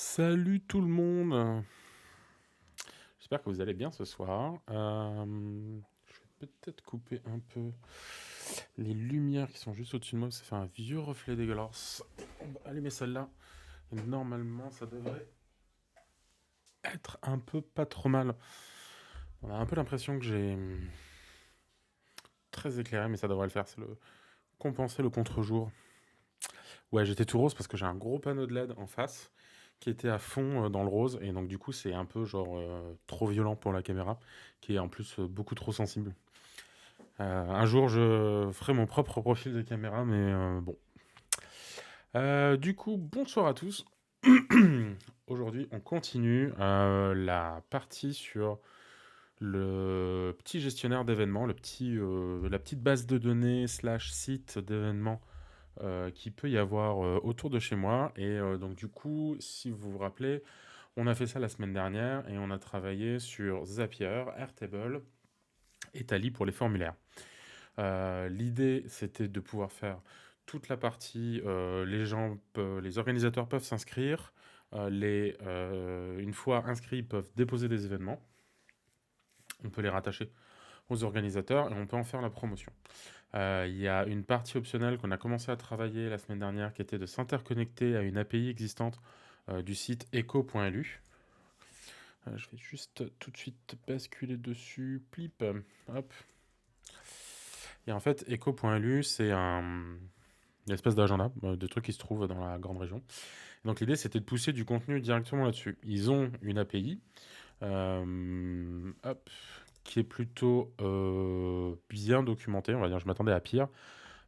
Salut tout le monde. J'espère que vous allez bien ce soir. Je vais peut-être couper un peu les lumières qui sont juste au-dessus de moi. Ça fait un vieux reflet dégueulasse. On va allumer celle-là. Et normalement, ça devrait être un peu pas trop mal. On a un peu l'impression que j'ai très éclairé, mais ça devrait le faire. C'est le compenser le contre-jour. Ouais, j'étais tout rose parce que j'ai un gros panneau de LED en face qui était à fond dans le rose. Et donc, du coup, c'est un peu genre trop violent pour la caméra, qui est en plus beaucoup trop sensible. Un jour, je ferai mon propre profil de caméra, mais bon. Du coup, bonsoir à tous. Aujourd'hui, on continue la partie sur le petit gestionnaire d'événements, la petite base de données slash site d'événements qui peut y avoir autour de chez moi. Et donc, du coup, si vous vous rappelez, on a fait ça la semaine dernière et on a travaillé sur Zapier, Airtable et Tally pour les formulaires. L'idée, c'était de pouvoir faire toute la partie, les organisateurs peuvent s'inscrire, une fois inscrits, ils peuvent déposer des événements. On peut les rattacher aux organisateurs et on peut en faire la promotion. Il y a une partie optionnelle qu'on a commencé à travailler la semaine dernière qui était de s'interconnecter à une API existante du site echo.lu. Je vais juste tout de suite basculer dessus. Plip. Hop. Et en fait, echo.lu, c'est une espèce d'agenda de trucs qui se trouvent dans la grande région. Donc l'idée, c'était de pousser du contenu directement là-dessus. Ils ont une API hop, qui est plutôt bien documentée, on va dire. Je m'attendais à pire.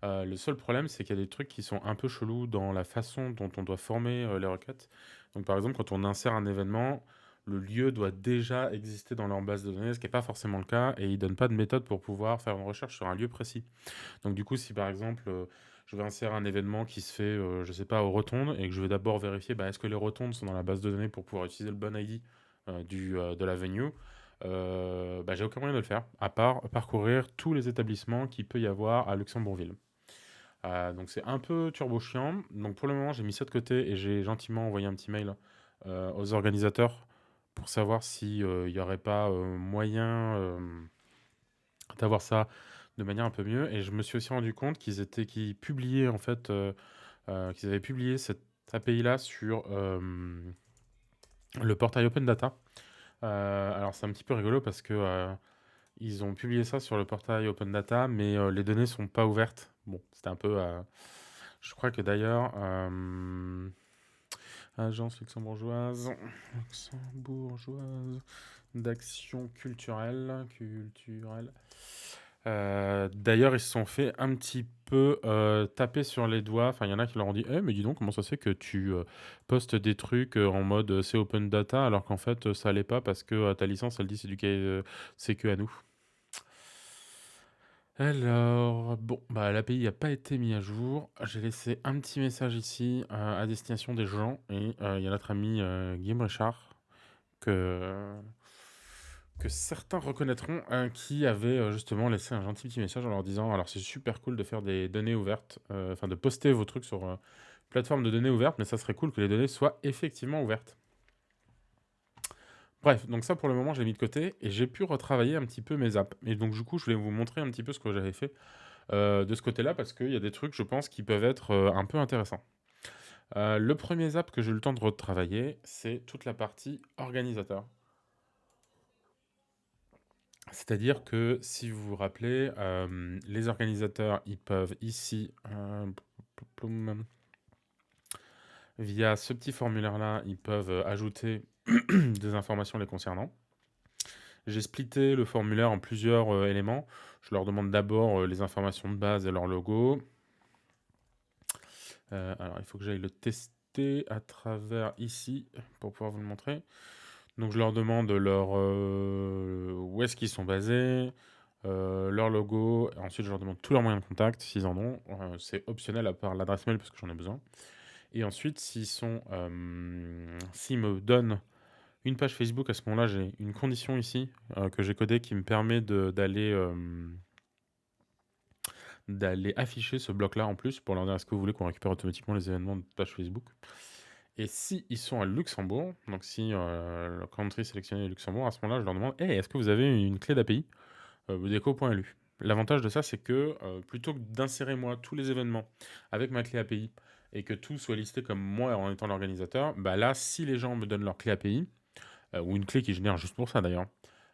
Le seul problème, c'est qu'il y a des trucs qui sont un peu chelous dans la façon dont on doit former les requêtes. Donc par exemple, quand on insère un événement, le lieu doit déjà exister dans leur base de données, ce qui n'est pas forcément le cas, et ils ne donnent pas de méthode pour pouvoir faire une recherche sur un lieu précis. Donc du coup, si par exemple, je vais insérer un événement qui se fait, je sais pas, aux rotondes, et que je vais d'abord vérifier, est-ce que les rotondes sont dans la base de données pour pouvoir utiliser le bon ID de la venue, j'ai aucun moyen de le faire, à part parcourir tous les établissements qu'il peut y avoir à Luxembourgville. Donc c'est un peu turbo chiant. Donc pour le moment, j'ai mis ça de côté et j'ai gentiment envoyé un petit mail aux organisateurs pour savoir s'il n'y aurait pas moyen d'avoir ça de manière un peu mieux. Et je me suis aussi rendu compte qu'ils publiaient en fait, qu'ils avaient publié cette API-là sur le portail Open Data. Alors c'est un petit peu rigolo parce que ils ont publié ça sur le portail Open Data, mais les données sont pas ouvertes. Bon, c'était un peu. Je crois que d'ailleurs, agence luxembourgeoise d'action culturelle. D'ailleurs, ils se sont fait un petit peu taper sur les doigts. Enfin, il y en a qui leur ont dit mais dis donc, comment ça se fait que tu postes des trucs en mode c'est open data alors qu'en fait ça allait pas parce que ta licence elle dit c'est que à nous. Alors, bon, l'API n'a pas été mis à jour. J'ai laissé un petit message ici à destination des gens et il y a notre ami Guillaume Richard que, que certains reconnaîtront qui avait justement laissé un gentil petit message en leur disant alors c'est super cool de faire des données ouvertes, enfin de poster vos trucs sur plateforme de données ouvertes, mais ça serait cool que les données soient effectivement ouvertes. Bref, donc ça pour le moment j'ai mis de côté et j'ai pu retravailler un petit peu mes apps. Et donc du coup je voulais vous montrer un petit peu ce que j'avais fait de ce côté-là parce qu'il y a des trucs, je pense, qui peuvent être un peu intéressants. Le premier zap que j'ai eu le temps de retravailler, c'est toute la partie organisateur. C'est-à-dire que si vous vous rappelez, les organisateurs, ils peuvent ici, via ce petit formulaire-là, ils peuvent ajouter des informations les concernant. J'ai splitté le formulaire en plusieurs éléments. Je leur demande d'abord les informations de base et leur logo. Alors, il faut que j'aille le tester à travers ici pour pouvoir vous le montrer. Donc, je leur demande où est-ce qu'ils sont basés, leur logo. Ensuite, je leur demande tous leurs moyens de contact s'ils en ont. C'est optionnel à part l'adresse mail parce que j'en ai besoin. Et ensuite, s'ils me donnent une page Facebook, à ce moment-là, j'ai une condition ici que j'ai codée qui me permet d'aller afficher ce bloc-là en plus pour leur dire est-ce que vous voulez qu'on récupère automatiquement les événements de page Facebook. Et si ils sont à Luxembourg, donc si le country sélectionné est Luxembourg, à ce moment-là, je leur demande: Hey, est-ce que vous avez une clé d'API deco.lu? L'avantage de ça, c'est que plutôt que d'insérer moi tous les événements avec ma clé API et que tout soit listé comme moi en étant l'organisateur, bah là, si les gens me donnent leur clé API, ou une clé qui génère juste pour ça d'ailleurs,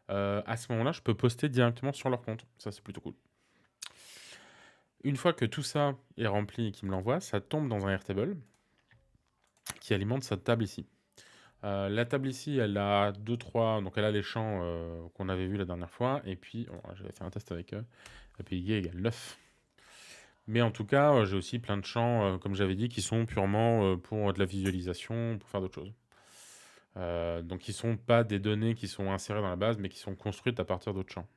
à ce moment-là, je peux poster directement sur leur compte. Ça, c'est plutôt cool. Une fois que tout ça est rempli et qu'il me l'envoie, ça tombe dans un Airtable qui alimente sa table ici. La table ici, elle a 2-3, donc elle a les champs qu'on avait vus la dernière fois, et puis j'avais fait un test avec eux, API égale 9. Mais en tout cas, j'ai aussi plein de champs, comme j'avais dit, qui sont purement pour de la visualisation, pour faire d'autres choses. Donc qui ne sont pas des données qui sont insérées dans la base, mais qui sont construites à partir d'autres champs.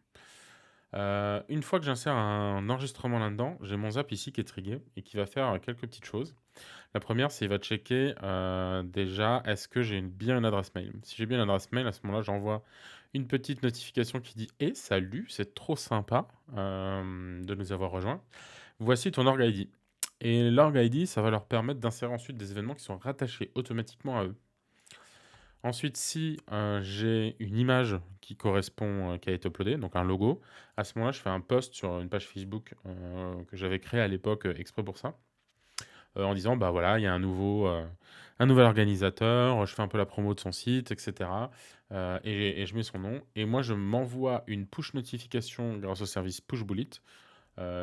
Une fois que j'insère un enregistrement là-dedans, j'ai mon zap ici qui est trigué et qui va faire quelques petites choses. La première, c'est qu'il va checker déjà, est-ce que j'ai bien une adresse mail. Si j'ai bien une adresse mail, à ce moment-là, j'envoie une petite notification qui dit « Eh, salut, c'est trop sympa de nous avoir rejoints. Voici ton org ID. » Et l'org ID, ça va leur permettre d'insérer ensuite des événements qui sont rattachés automatiquement à eux. Ensuite, si j'ai une image qui correspond, qui a été uploadée, donc un logo, à ce moment-là, je fais un post sur une page Facebook que j'avais créée à l'époque exprès pour ça, en disant, bah voilà, il y a un nouvel organisateur, je fais un peu la promo de son site, etc. Et je mets son nom. Et moi, je m'envoie une push notification grâce au service Pushbullet,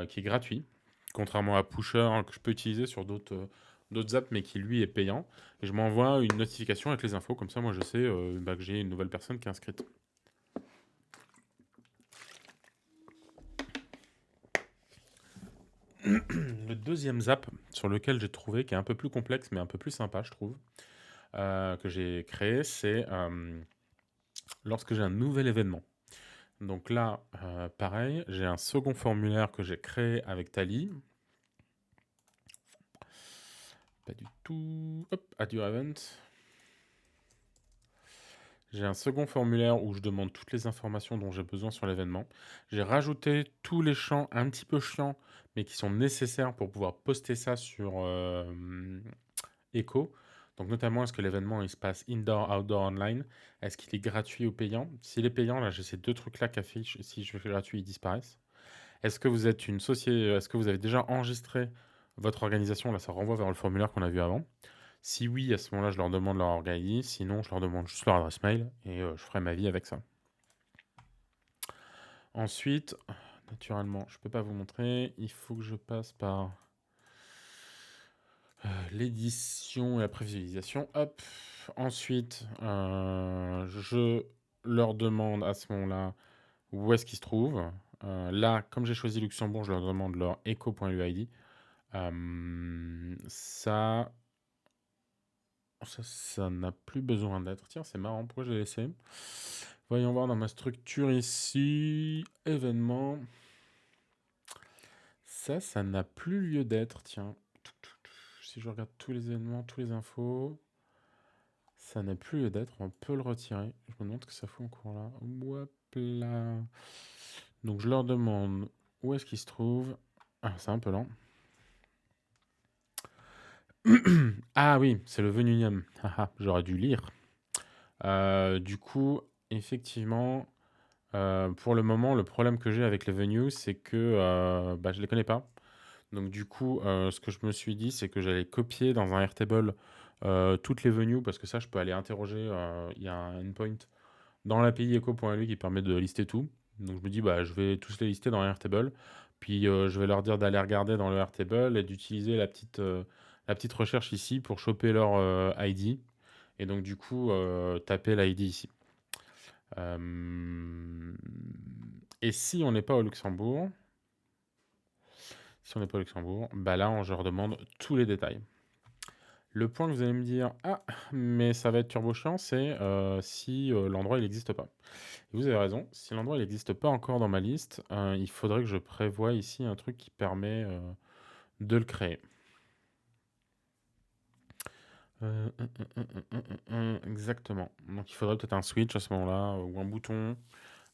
qui est gratuit, contrairement à Pusher hein, que je peux utiliser sur d'autres apps, mais qui lui est payant. Et je m'envoie une notification avec les infos, comme ça moi je sais que j'ai une nouvelle personne qui est inscrite. Le deuxième zap sur lequel j'ai trouvé, qui est un peu plus complexe mais un peu plus sympa je trouve, que j'ai créé, c'est lorsque j'ai un nouvel événement. Donc là, pareil, j'ai un second formulaire que j'ai créé avec Tally. Pas du tout. Hop, add your event. J'ai un second formulaire où je demande toutes les informations dont j'ai besoin sur l'événement. J'ai rajouté tous les champs un petit peu chiants, mais qui sont nécessaires pour pouvoir poster ça sur Echo. Donc notamment, est-ce que l'événement il se passe indoor, outdoor, online? Est-ce qu'il est gratuit ou payant? S'il est payant, là j'ai ces deux trucs-là qui affichent. Si je fais gratuit, ils disparaissent. Est-ce que vous êtes une société? Est-ce que vous avez déjà enregistré votre organisation? Là, ça renvoie vers le formulaire qu'on a vu avant. Si oui, à ce moment-là, je leur demande leur org ID. Sinon, je leur demande juste leur adresse mail et je ferai ma vie avec ça. Ensuite, naturellement, je ne peux pas vous montrer. Il faut que je passe par l'édition et la prévisualisation. Hop. Ensuite, je leur demande à ce moment-là où est-ce qu'ils se trouvent. Là, comme j'ai choisi Luxembourg, je leur demande leur echo.luid. Ça n'a plus besoin d'être. Tiens, c'est marrant, pourquoi je l'ai laissé? Voyons voir dans ma structure ici. Événements. Ça n'a plus lieu d'être, tiens. Si je regarde tous les événements, tous les infos, ça n'a plus lieu d'être. On peut le retirer. Je me demande ce que ça fout encore là. Hop là. Donc je leur demande où est-ce qu'ils se trouvent. Ah, c'est un peu lent. Ah oui, c'est le Venunium. J'aurais dû lire. Du coup, effectivement, pour le moment, le problème que j'ai avec les venues, c'est que je les connais pas. Donc du coup, ce que je me suis dit, c'est que j'allais copier dans un Airtable toutes les venues, parce que ça, je peux aller interroger. Il y a un endpoint dans l'API echo.lu qui permet de lister tout. Donc je me dis, je vais tous les lister dans un Airtable. Puis je vais leur dire d'aller regarder dans le Airtable et d'utiliser la petite recherche ici pour choper leur ID. Et donc du coup, taper l'ID ici. Et si on n'est pas au Luxembourg, là, je leur demande tous les détails. Le point que vous allez me dire, mais ça va être turbo chiant, c'est si l'endroit il n'existe pas. Et vous avez raison, si l'endroit il n'existe pas encore dans ma liste, il faudrait que je prévoie ici un truc qui permet de le créer. Exactement. Donc il faudrait peut-être un switch à ce moment-là, ou un bouton.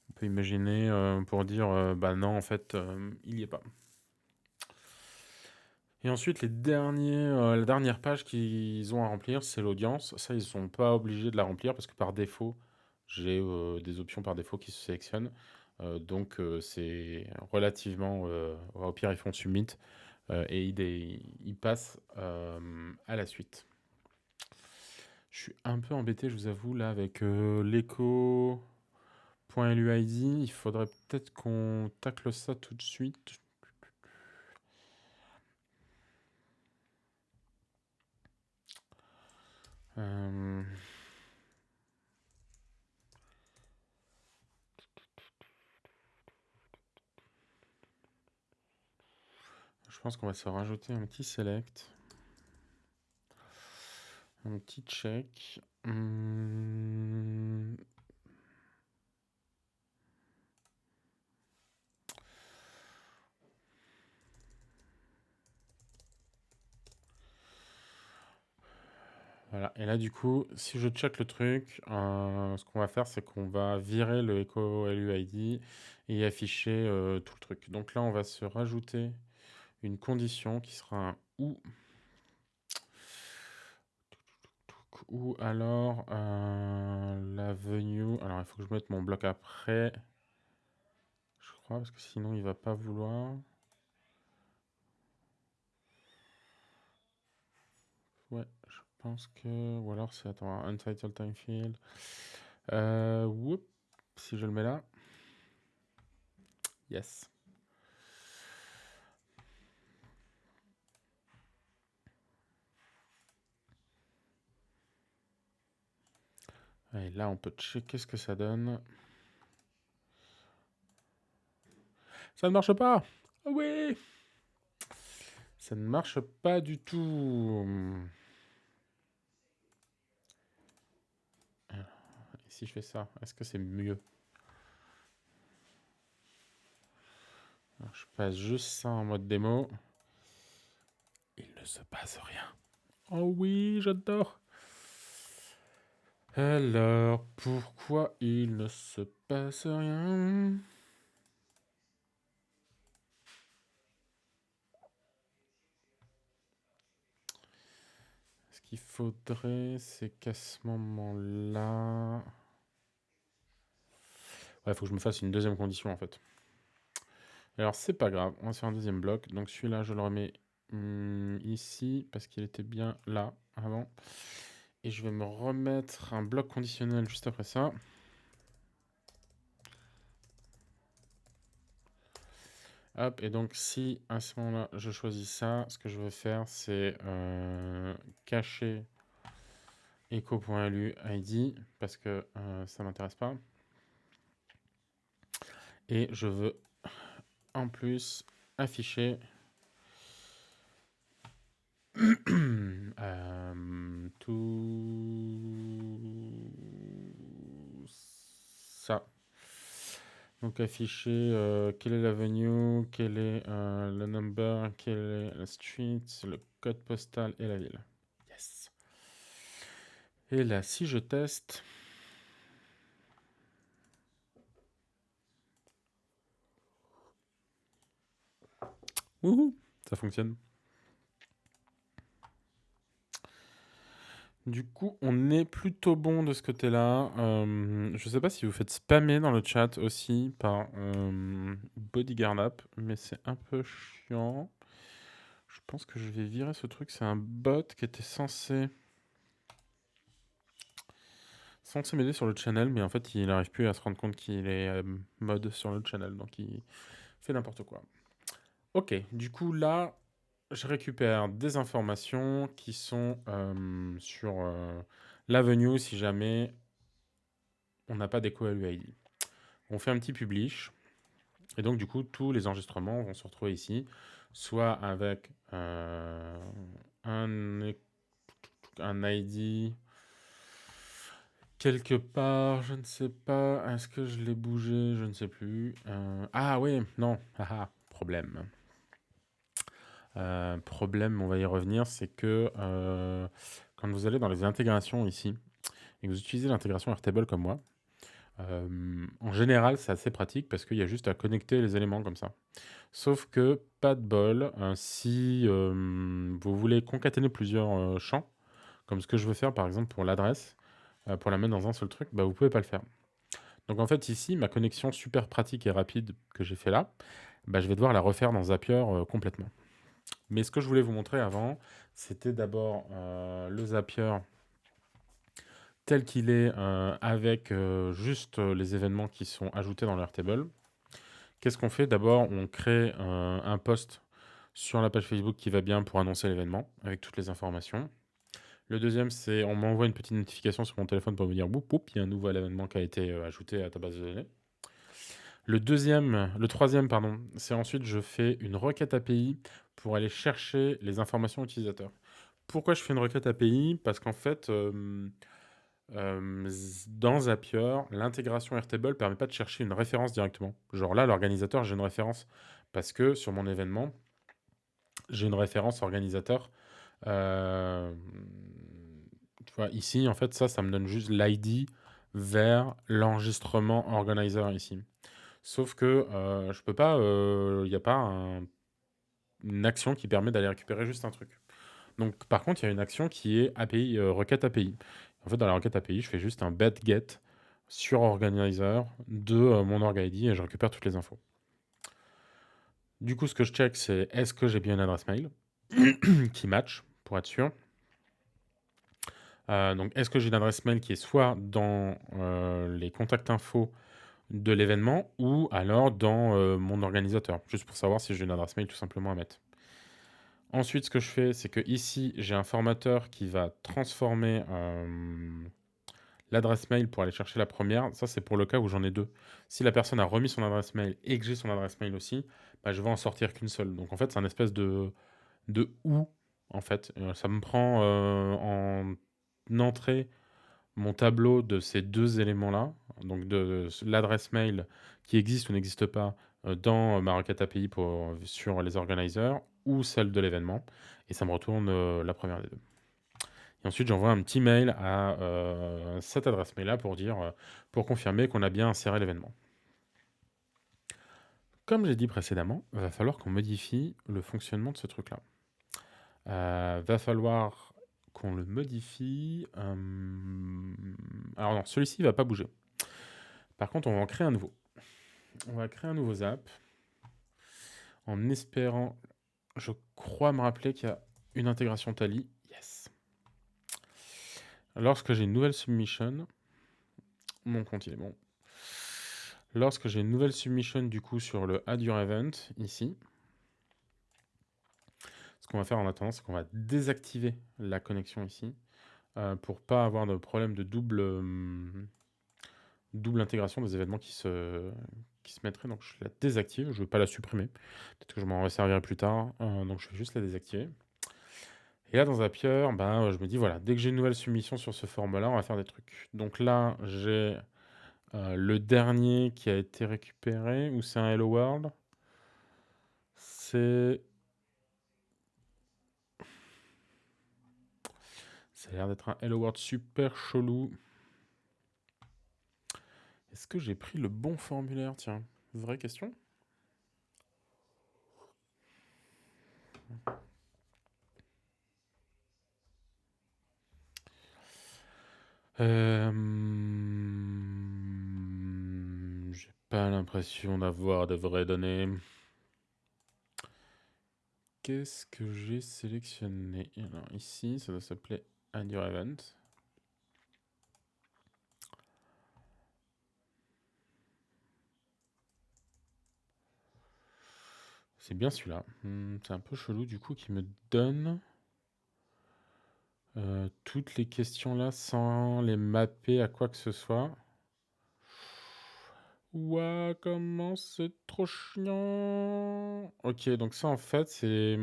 On peut imaginer pour dire, non, en fait, il n'y est pas. Et ensuite, la dernière page qu'ils ont à remplir, c'est l'audience. Ça, ils ne sont pas obligés de la remplir parce que par défaut, j'ai des options par défaut qui se sélectionnent. Donc, c'est relativement. Au pire, ils font submit et ils passent à la suite. Je suis un peu embêté, je vous avoue, là, avec l'echo.luid. Il faudrait peut-être qu'on tacle ça tout de suite. Euh, je pense qu'on va se rajouter un petit select. Un petit check. Voilà. Et là, du coup, si je check le truc, ce qu'on va faire, c'est qu'on va virer le echo LUID et afficher tout le truc. Donc là, on va se rajouter une condition qui sera un ou alors la venue. Alors, il faut que je mette mon bloc après, je crois, parce que sinon, il va pas vouloir. Ouais, je pense que. Ou alors, c'est. Attends, untitled time field. Whoop, si je le mets là. Yes. Et là, on peut checker ce que ça donne. Ça ne marche pas. Ah oui. Ça ne marche pas du tout. Et si je fais ça, est-ce que c'est mieux? Alors, je passe juste ça en mode démo. Il ne se passe rien. Oh oui, j'adore. Alors, pourquoi il ne se passe rien? Ce qu'il faudrait, c'est qu'à ce moment-là... Ouais, il faut que je me fasse une deuxième condition, en fait. Alors, c'est pas grave, on va se faire un deuxième bloc. Donc, celui-là, je le remets ici, parce qu'il était bien là, avant. Et je vais me remettre un bloc conditionnel juste après ça. Hop, et donc si à ce moment-là je choisis ça, ce que je veux faire c'est cacher echo.lu.id parce que ça m'intéresse pas. Et je veux en plus afficher tout ça. Donc afficher quelle est l'avenue, quel est le number, quel est la street, le code postal et la ville. Yes. Et là, si je teste... Wouhou, ça fonctionne. Du coup, on est plutôt bon de ce côté-là. Je sais pas si vous faites spammer dans le chat aussi par Bodyguard App, mais c'est un peu chiant. Je pense que je vais virer ce truc. C'est un bot qui était censé m'aider sur le channel, mais en fait, il n'arrive plus à se rendre compte qu'il est mode sur le channel, donc il fait n'importe quoi. Ok, du coup, là, je récupère des informations qui sont sur l'avenue si jamais on n'a pas d'écho LUID. On fait un petit publish. Et donc, du coup, tous les enregistrements vont se retrouver ici, soit avec un ID quelque part, je ne sais pas. Est-ce que je l'ai bougé? Je ne sais plus. Ah oui, non. Ah, problème. Problème, on va y revenir, c'est que quand vous allez dans les intégrations ici, et que vous utilisez l'intégration Airtable comme moi, En général, c'est assez pratique parce qu'il y a juste à connecter les éléments comme ça. Sauf que, pas de bol, si vous voulez concaténer plusieurs champs, comme ce que je veux faire par exemple pour l'adresse, pour la mettre dans un seul truc, bah, vous pouvez pas le faire. Donc en fait ici, ma connexion super pratique et rapide que j'ai fait là, bah, je vais devoir la refaire dans Zapier complètement. Mais ce que je voulais vous montrer avant, c'était d'abord le Zapier tel qu'il est avec juste les événements qui sont ajoutés dans l'Airtable. Qu'est-ce qu'on fait? D'abord, on crée un post sur la page Facebook qui va bien pour annoncer l'événement avec toutes les informations. Le deuxième, c'est on m'envoie une petite notification sur mon téléphone pour me dire boum, il y a un nouvel événement qui a été ajouté à ta base de données. Le troisième, pardon, c'est ensuite je fais une requête API pour aller chercher les informations utilisateurs. Pourquoi je fais une requête API? Parce qu'en fait, dans Zapier, l'intégration Airtable ne permet pas de chercher une référence directement. Genre là, l'organisateur, j'ai une référence parce que sur mon événement, j'ai une référence organisateur. Euh, Tu vois, ici, en fait, ça me donne juste l'ID vers l'enregistrement organizer ici. Sauf que je peux pas, il n'y a pas une action qui permet d'aller récupérer juste un truc. Donc, par contre, il y a une action qui est API, requête API. En fait, dans la requête API, je fais juste un bet get sur organizer de mon org ID et je récupère toutes les infos. Du coup, ce que je check, c'est est-ce que j'ai bien une adresse mail qui match pour être sûr. Donc, est-ce que j'ai une adresse mail qui est soit dans les contacts infos de l'événement ou alors dans mon organisateur, juste pour savoir si j'ai une adresse mail tout simplement à mettre. Ensuite, ce que je fais, c'est que ici, j'ai un formateur qui va transformer l'adresse mail pour aller chercher la première. Ça, c'est pour le cas où j'en ai deux. Si la personne a remis son adresse mail et que j'ai son adresse mail aussi, bah, je vais en sortir qu'une seule. Donc en fait, c'est un espèce de ou, en fait. Ça me prend en entrée mon tableau de ces deux éléments-là, donc de l'adresse mail qui existe ou n'existe pas dans ma requête API sur les organizers ou celle de l'événement, et ça me retourne la première des deux. Et ensuite, j'envoie un petit mail à cette adresse mail-là pour dire, pour confirmer qu'on a bien inséré l'événement. Comme j'ai dit précédemment, va falloir qu'on modifie le fonctionnement de ce truc-là. Va falloir qu'on le modifie. Alors non, celui-ci ne va pas bouger. Par contre, on va en créer un nouveau. On va créer un nouveau zap en espérant, je crois me rappeler qu'il y a une intégration Tally. Yes. Lorsque j'ai une nouvelle submission, mon compte il est bon. Lorsque j'ai une nouvelle submission du coup sur le Add Your Event ici, ce qu'on va faire en attendant, c'est qu'on va désactiver la connexion ici pour pas avoir de problème de double intégration des événements qui se mettraient. Donc je la désactive, je ne veux pas la supprimer. Peut-être que je m'en resservirai plus tard. Donc je vais juste la désactiver. Et là, dans Zapier, je me dis, voilà, dès que j'ai une nouvelle submission sur ce format-là, on va faire des trucs. Donc là, j'ai le dernier qui a été récupéré, ou c'est un Hello World. Ça a l'air d'être un Hello World super chelou. Est-ce que j'ai pris le bon formulaire? Tiens, vraie question. J'ai pas l'impression d'avoir de vraies données. Qu'est-ce que j'ai sélectionné? Alors ici, ça doit s'appeler Add Your Event. C'est bien celui-là. C'est un peu chelou du coup qui me donne toutes les questions là sans les mapper à quoi que ce soit. Ouah, comment c'est trop chiant. Ok, donc ça en fait c'est...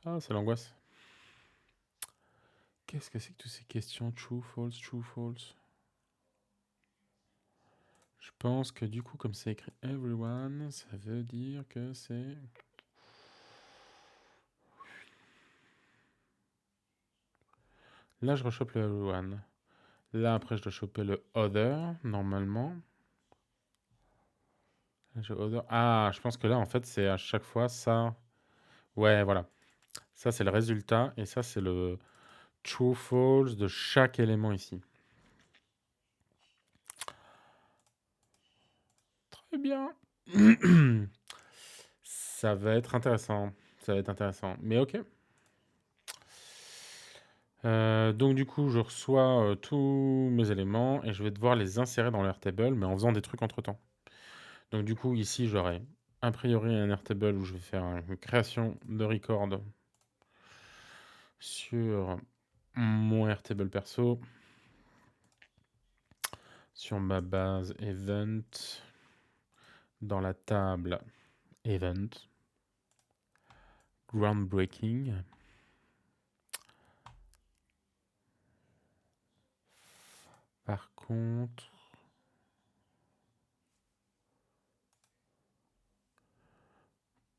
Ah, c'est l'angoisse. Qu'est-ce que c'est que toutes ces questions? True, false, true, false. Je pense que du coup, comme c'est écrit everyone, ça veut dire que c'est... Là, je rechoppe le everyone. Là, après, je dois choper le other, normalement. Ah, je pense que là, en fait, c'est à chaque fois ça. Ouais, voilà. Ça, c'est le résultat. Et ça, c'est le true false de chaque élément ici. Très bien. Ça va être intéressant. Ça va être intéressant. Mais ok. Donc du coup, je reçois tous mes éléments et je vais devoir les insérer dans l'Airtable, mais en faisant des trucs entre-temps. Donc du coup, ici, j'aurai a priori un Airtable où je vais faire une création de record sur mon Airtable perso, sur ma base event, dans la table event, groundbreaking. Par contre,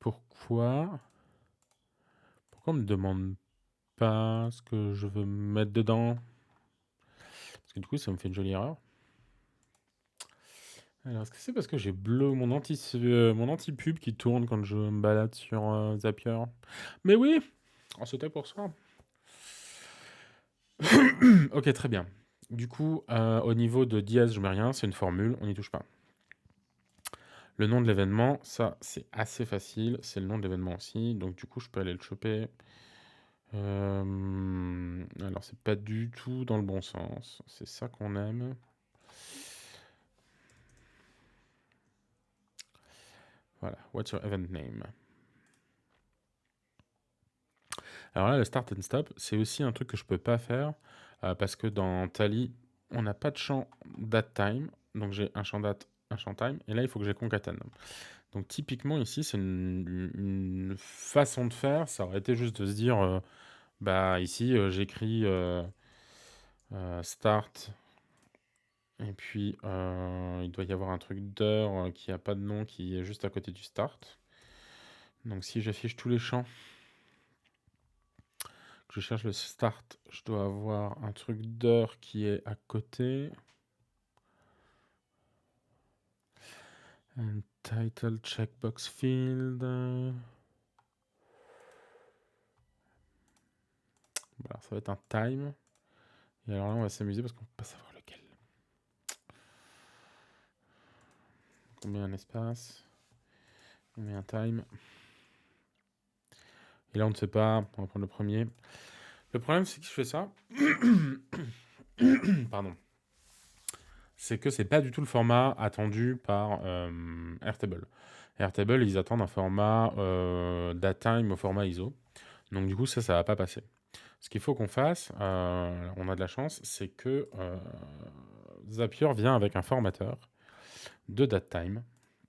pourquoi on me demande pas ce que je veux mettre dedans? Parce que du coup, ça me fait une jolie erreur. Alors, est-ce que c'est parce que j'ai bleu mon anti-pub qui tourne quand je me balade sur Zapier? Mais oui! Oh, c'était pour ça. Ok, très bien. Du coup, au niveau de dièse, je mets rien, c'est une formule, on n'y touche pas. Le nom de l'événement, ça, c'est assez facile, c'est le nom de l'événement aussi, donc du coup, je peux aller le choper. Alors, c'est pas du tout dans le bon sens, c'est ça qu'on aime. Voilà, what's your event name? Alors là, le start and stop, c'est aussi un truc que je peux pas faire parce que dans Tally, on n'a pas de champ date time. Donc j'ai un champ date, un champ time. Et là, il faut que j'ai concatène. Donc typiquement, ici, c'est une façon de faire. Ça aurait été juste de se dire, bah ici, j'écris start. Et puis, il doit y avoir un truc d'heure qui n'a pas de nom, qui est juste à côté du start. Donc si j'affiche tous les champs, je cherche le start, je dois avoir un truc d'heure qui est à côté. Un title checkbox field. Voilà, ça va être un time. Et alors là, on va s'amuser parce qu'on peut pas savoir lequel. Donc on met un espace. On met un time. Et là, on ne sait pas. On va prendre le premier. Le problème, c'est que je fais ça. Pardon. C'est que c'est pas du tout le format attendu par Airtable. Airtable, ils attendent un format datetime au format ISO. Donc du coup, ça va pas passer. Ce qu'il faut qu'on fasse, on a de la chance, c'est que Zapier vient avec un formateur de datetime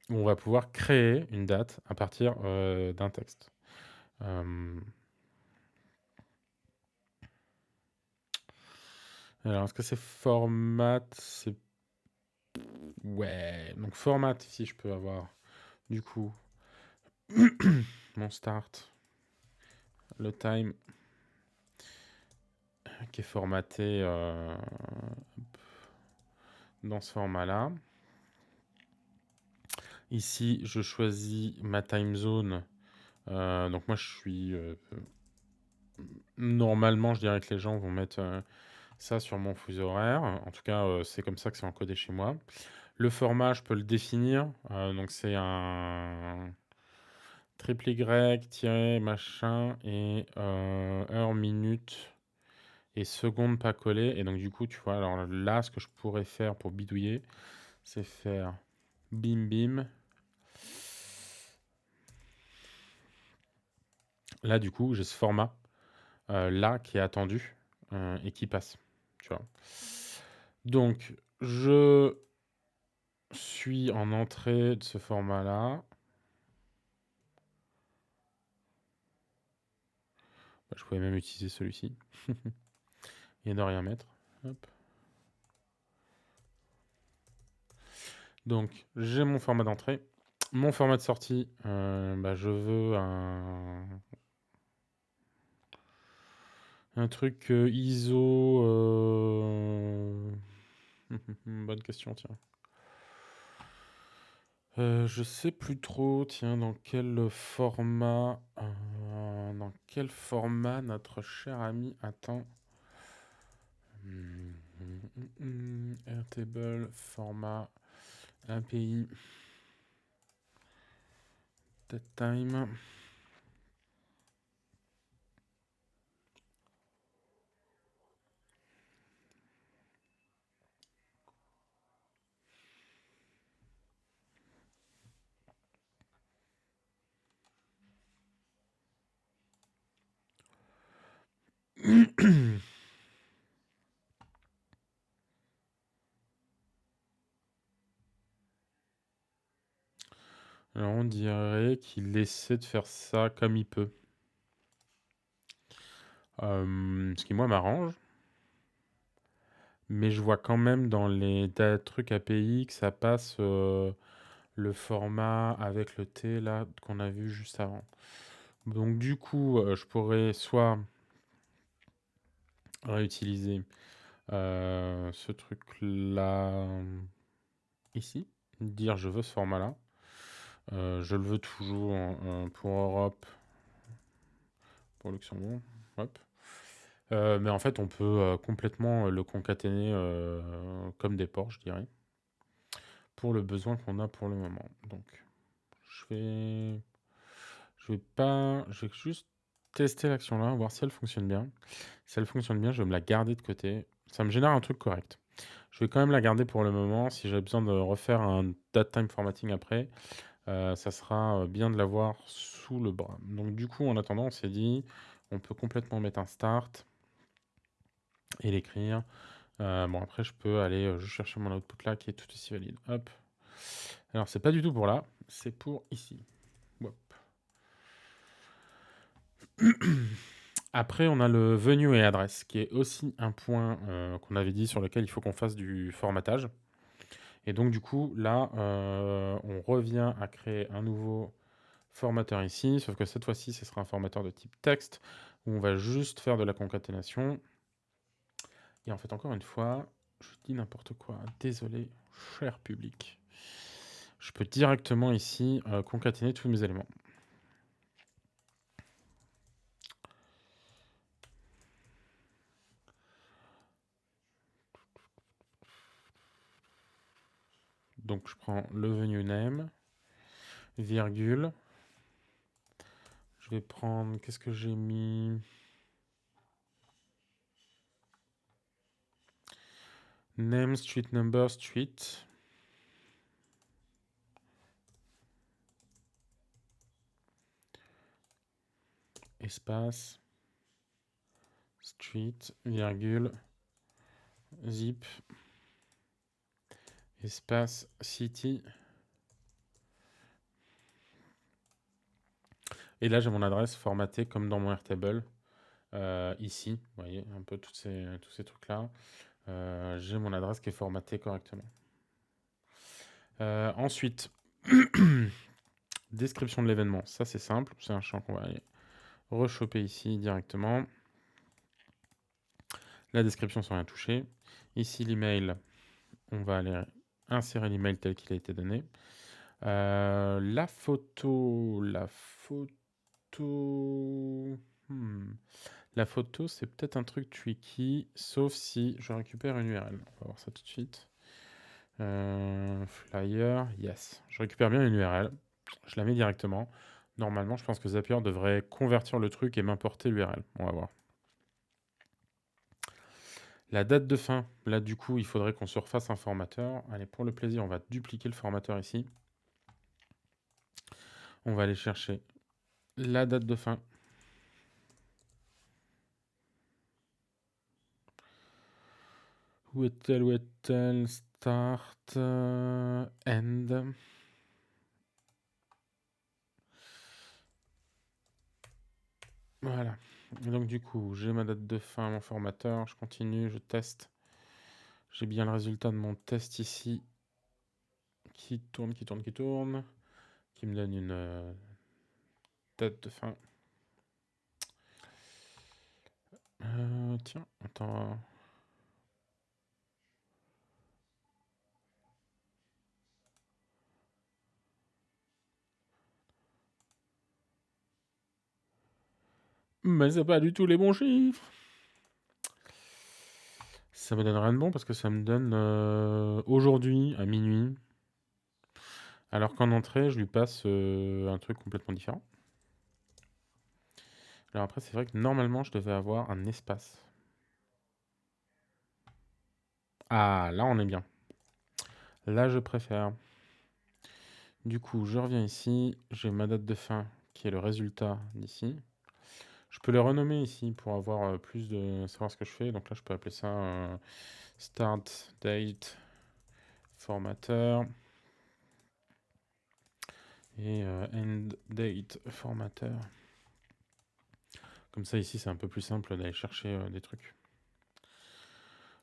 où on va pouvoir créer une date à partir d'un texte. Alors, est-ce que c'est format? C'est... Ouais, donc format, si je peux avoir, du coup, mon start, le time, qui est formaté dans ce format-là. Ici, je choisis ma time zone. Donc moi, je suis... normalement, je dirais que les gens vont mettre ça sur mon fuseau horaire. En tout cas, c'est comme ça que c'est encodé chez moi. Le format, je peux le définir. Donc c'est un triple Y, tiré, machin, et heure, minute et seconde pas collé. Et donc du coup, tu vois, alors là, ce que je pourrais faire pour bidouiller, c'est faire bim bim. Là, du coup, j'ai ce format là qui est attendu et qui passe. Tu vois. Donc, je suis en entrée de ce format-là. Bah, je pouvais même utiliser celui-ci et ne rien mettre. Hop. Donc, j'ai mon format d'entrée. Mon format de sortie, bah, je veux Un truc ISO. Bonne question, tiens. Je sais plus trop, tiens, dans quel format notre cher ami attend. Airtable, format, API, time. Alors on dirait qu'il essaie de faire ça comme il peut. Ce qui moi m'arrange. Mais je vois quand même dans les trucs API que ça passe le format avec le T là qu'on a vu juste avant. Donc du coup, je pourrais soit réutiliser ce truc-là ici, dire je veux ce format-là. Je le veux toujours pour Europe, pour Luxembourg. Hop. Mais en fait, on peut complètement le concaténer comme des ports, je dirais, pour le besoin qu'on a pour le moment. Donc, je vais juste tester l'action là, voir si elle fonctionne bien. Si elle fonctionne bien, je vais me la garder de côté. Ça me génère un truc correct. Je vais quand même la garder pour le moment. Si j'ai besoin de refaire un date time formatting après, ça sera bien de l'avoir sous le bras. Donc du coup, en attendant, on s'est dit, on peut complètement mettre un start et l'écrire. Bon, après, je peux aller juste chercher mon output là qui est tout aussi valide. Hop. Alors, c'est pas du tout pour là, c'est pour ici. Hop. Après, on a le venue et adresse, qui est aussi un point qu'on avait dit sur lequel il faut qu'on fasse du formatage. Et donc, du coup, là, on revient à créer un nouveau formateur ici, sauf que cette fois-ci, ce sera un formateur de type texte, où on va juste faire de la concaténation. Et en fait, encore une fois, je dis n'importe quoi. Désolé, cher public. Je peux directement ici concaténer tous mes éléments. Donc je prends le venue name, virgule. Je vais prendre, qu'est-ce que j'ai mis? Name, street number, street. Espace, street, virgule, zip, espace, city. Et là, j'ai mon adresse formatée comme dans mon Airtable. Ici, vous voyez, un peu tous ces trucs-là. J'ai mon adresse qui est formatée correctement. Ensuite, description de l'événement. Ça, c'est simple. C'est un champ qu'on va aller rechoper ici directement. La description sans rien toucher. Ici, l'email, on va aller insérer l'email tel qu'il a été donné. La photo, la photo, c'est peut-être un truc tricky, sauf si je récupère une URL. On va voir ça tout de suite. Flyer, yes. Je récupère bien une URL. Je la mets directement. Normalement, je pense que Zapier devrait convertir le truc et m'importer l'URL. On va voir. La date de fin, là du coup, il faudrait qu'on se refasse un formateur. Allez, pour le plaisir, on va dupliquer le formateur ici. On va aller chercher la date de fin. Où est-elle? Start, end. Voilà. Donc du coup, j'ai ma date de fin, mon formateur. Je continue, je teste. J'ai bien le résultat de mon test ici. Qui tourne, qui me donne une date de fin. Tiens, attends. Mais c'est pas du tout les bons chiffres. Ça me donne rien de bon parce que ça me donne aujourd'hui à minuit. Alors qu'en entrée, je lui passe un truc complètement différent. Alors après, c'est vrai que normalement, je devais avoir un espace. Ah, là, on est bien. Là, je préfère. Du coup, je reviens ici. J'ai ma date de fin qui est le résultat d'ici. Je peux les renommer ici pour avoir plus de savoir ce que je fais. Donc là, je peux appeler ça start date formateur et end date formateur. Comme ça, ici, c'est un peu plus simple d'aller chercher des trucs.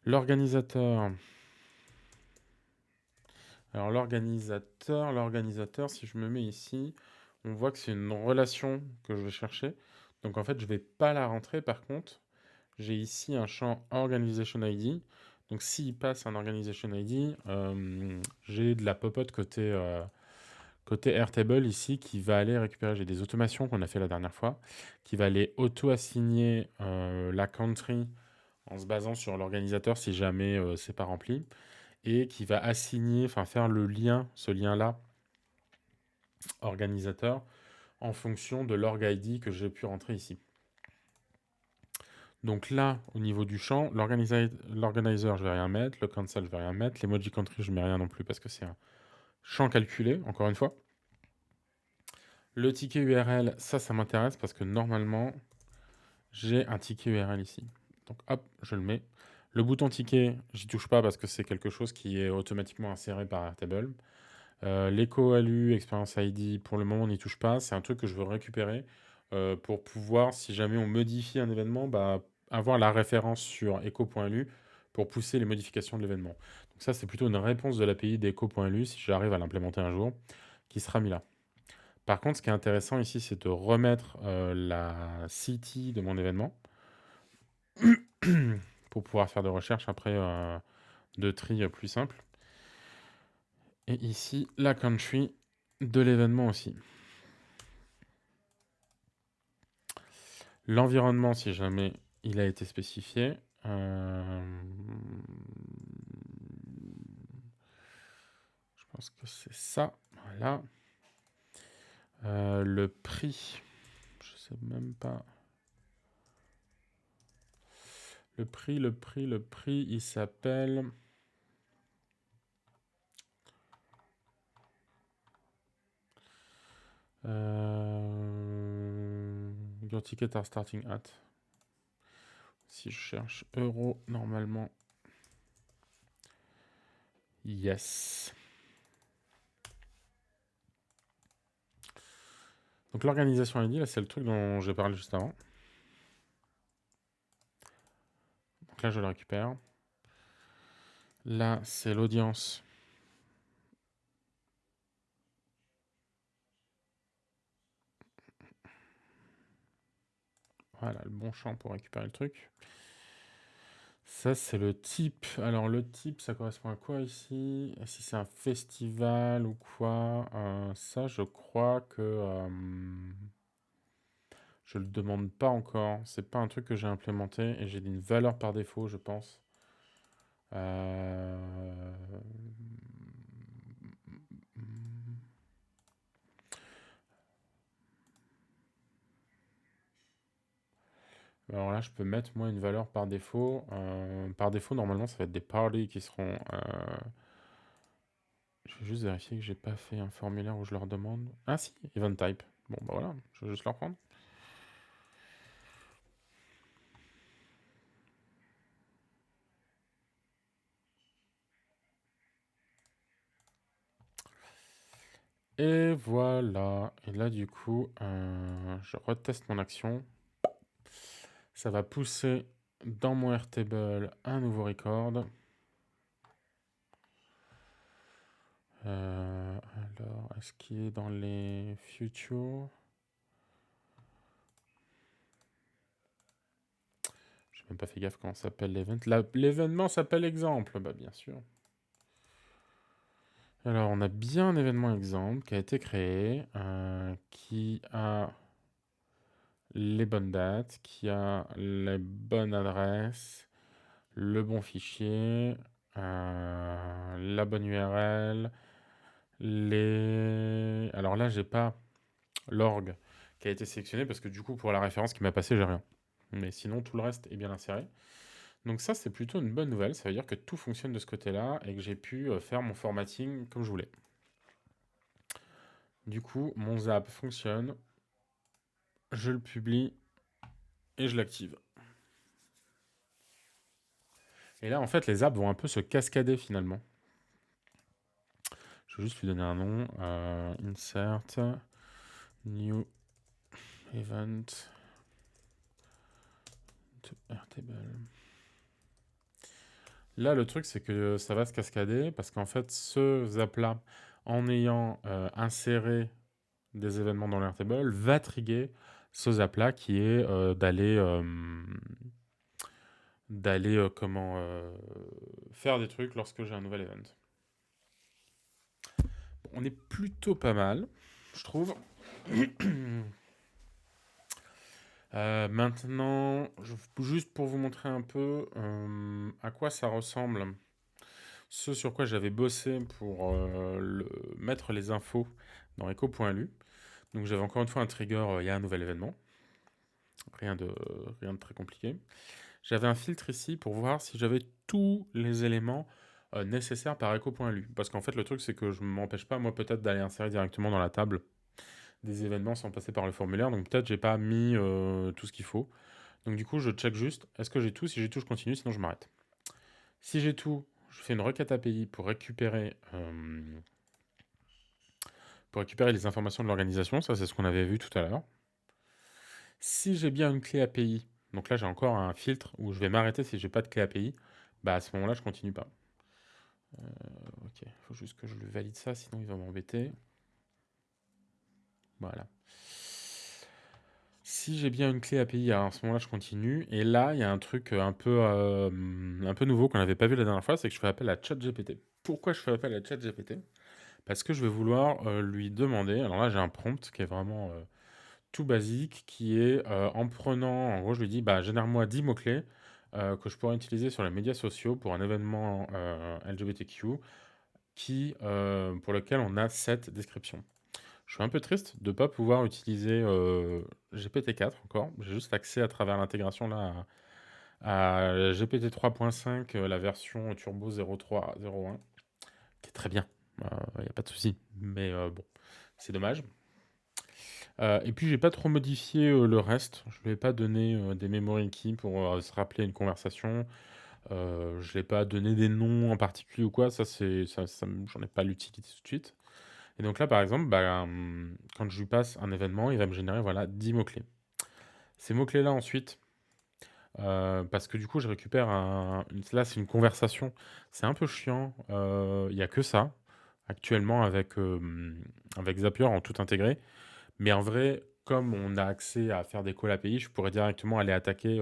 L'organisateur. Alors, l'organisateur, si je me mets ici, on voit que c'est une relation que je vais chercher. Donc, en fait, je ne vais pas la rentrer. Par contre, j'ai ici un champ Organization ID. Donc, s'il passe un Organization ID, j'ai de la pop-up côté Airtable ici qui va aller récupérer. J'ai des automations qu'on a fait la dernière fois qui va aller auto-assigner la country en se basant sur l'organisateur si jamais c'est pas rempli et qui va assigner, enfin faire le lien, ce lien-là, organisateur, en fonction de l'org ID que j'ai pu rentrer ici. Donc là, au niveau du champ, l'organizer, je vais rien mettre, le cancel, je vais rien mettre, l'emoji country, je mets rien non plus parce que c'est un champ calculé, encore une fois. Le ticket URL, ça m'intéresse parce que normalement, j'ai un ticket URL ici. Donc hop, je le mets. Le bouton ticket, j'y touche pas parce que c'est quelque chose qui est automatiquement inséré par Airtable. L'éco-alu, experience ID, pour le moment, on n'y touche pas. C'est un truc que je veux récupérer pour pouvoir, si jamais on modifie un événement, bah, avoir la référence sur eco.lu pour pousser les modifications de l'événement. Donc ça, c'est plutôt une réponse de l'API d'eco.lu, si j'arrive à l'implémenter un jour, qui sera mis là. Par contre, ce qui est intéressant ici, c'est de remettre la city de mon événement pour pouvoir faire des recherches après de tri plus simple. Et ici, la country de l'événement aussi. L'environnement, si jamais il a été spécifié. Je pense que c'est ça. Voilà. Le prix. Je sais même pas. Le prix, il s'appelle... Your tickets are starting at. Si je cherche euro, normalement. Yes. Donc l'organisation ID, là, c'est le truc dont j'ai parlé juste avant. Donc là, je le récupère. Là, c'est l'audience. Voilà, le bon champ pour récupérer le truc. Ça, c'est le type. Alors, le type, ça correspond à quoi ici? Si c'est un festival ou quoi? Ça, je crois que je le demande pas encore. C'est pas un truc que j'ai implémenté et j'ai une valeur par défaut, je pense. Alors là, je peux mettre moi une valeur par défaut. Par défaut, normalement, ça va être des parties qui seront. Je vais juste vérifier que j'ai pas fait un formulaire où je leur demande. Ah si, event type. Bon bah voilà, je vais juste leur prendre. Et voilà. Et là, du coup, je reteste mon action. Ça va pousser dans mon Airtable un nouveau record. Alors, est-ce qu'il est dans les futures? même pas fait gaffe comment s'appelle l'event. L'événement s'appelle exemple, bah bien sûr. Alors, on a bien un événement exemple qui a été créé, qui a les bonnes dates, qui a les bonnes adresses, le bon fichier, la bonne URL, les... Alors là, j'ai pas l'org qui a été sélectionné parce que du coup, pour la référence qui m'a passé, j'ai rien. Mais sinon, tout le reste est bien inséré. Donc ça, c'est plutôt une bonne nouvelle. Ça veut dire que tout fonctionne de ce côté-là et que j'ai pu faire mon formatting comme je voulais. Du coup, mon zap fonctionne. Je le publie et je l'active. Et là, en fait, les apps vont un peu se cascader finalement. Je vais juste lui donner un nom. Insert new event to Airtable. Là, le truc, c'est que ça va se cascader parce qu'en fait, ce zap-là, en ayant inséré des événements dans l'Airtable, va trigger ce zap-là qui est d'aller faire des trucs lorsque j'ai un nouvel event. On est plutôt pas mal, je trouve. Maintenant, juste pour vous montrer un peu à quoi ça ressemble, ce sur quoi j'avais bossé pour mettre les infos dans echo.lu. Donc j'avais encore une fois un trigger, il y a un nouvel événement. Rien de très compliqué. J'avais un filtre ici pour voir si j'avais tous les éléments nécessaires par echo.lu. Parce qu'en fait, le truc, c'est que je ne m'empêche pas, moi, peut-être d'aller insérer directement dans la table des événements sans passer par le formulaire. Donc peut-être j'ai pas mis tout ce qu'il faut. Donc du coup, je check juste, est-ce que j'ai tout? Si j'ai tout, je continue, sinon je m'arrête. Si j'ai tout, je fais une requête API pour récupérer les informations de l'organisation. Ça, c'est ce qu'on avait vu tout à l'heure. Si j'ai bien une clé API, donc là j'ai encore un filtre où je vais m'arrêter si j'ai pas de clé API, bah à ce moment-là je continue pas. Ok, il faut juste que je lui valide ça, sinon il va m'embêter. Voilà. Si j'ai bien une clé API, alors à ce moment-là je continue. Et là, il y a un truc un peu nouveau qu'on n'avait pas vu la dernière fois, c'est que je fais appel à ChatGPT. Pourquoi je fais appel à ChatGPT? Parce que je vais vouloir lui demander, alors là j'ai un prompt qui est vraiment tout basique, qui est en prenant, en gros je lui dis, bah, génère-moi 10 mots-clés que je pourrais utiliser sur les médias sociaux pour un événement LGBTQ pour lequel on a cette description. Je suis un peu triste de ne pas pouvoir utiliser GPT-4 encore. J'ai juste accès à travers l'intégration là à GPT 3.5, la version Turbo 03.01, qui est très bien. Il n'y a pas de souci. Mais bon, c'est dommage. Et puis j'ai pas trop modifié le reste. Je lui ai pas donné des memory keys pour se rappeler une conversation. Je l'ai pas donné des noms en particulier ou quoi. Ça, j'en ai pas l'utilité tout de suite. Et donc là, par exemple, bah, quand je lui passe un événement, il va me générer voilà, 10 mots-clés. Ces mots-clés-là, ensuite, parce que du coup, je récupère là, c'est une conversation. C'est un peu chiant. Il n'y a que ça, actuellement, avec Zapier en tout intégré. Mais en vrai, comme on a accès à faire des calls API, je pourrais directement aller attaquer